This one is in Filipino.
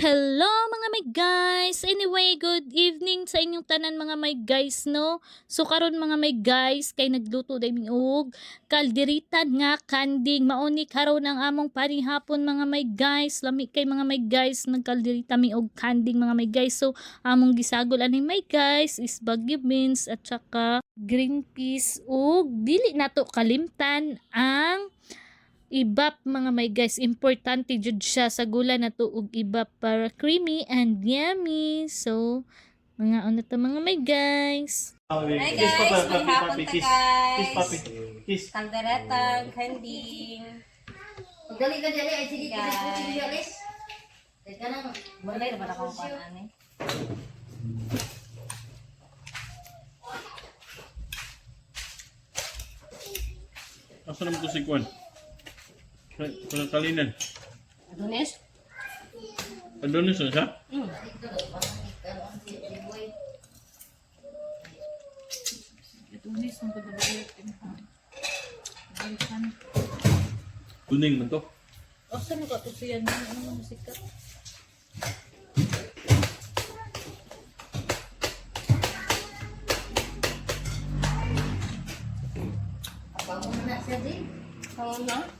Hello mga may guys! Anyway, good evening sa inyong tanan mga may guys, no? So karon mga may guys, kay nagluto day mi og kaldiritan nga kanding. Mauni karon ang among panihapon mga may guys. Lami kay mga may guys, nagkaldirita mi og kanding mga may guys. So among gisagol ani may guys is bagyo beans at saka green peas ug dili nato kalimtan ang ibap mga may guys. Importante jud siya sa gula na to og ibap para creamy and yummy. So mga ano to mga may guys. Hi guys, may hapon ta guys. Kiss. Kalderetang, kanding. Dali ka dali ay sige kita pusin Guys. galis. Teka nang Mulay na ba akong panan eh? Asa naman ito si Kwan? Sa kalinan. Adonis? Adonis na siya? Adonis ang pagbabayot ha. Tuning man to. Asa mo ka to siya na ano musika? Apa mo na siya din? Saan na?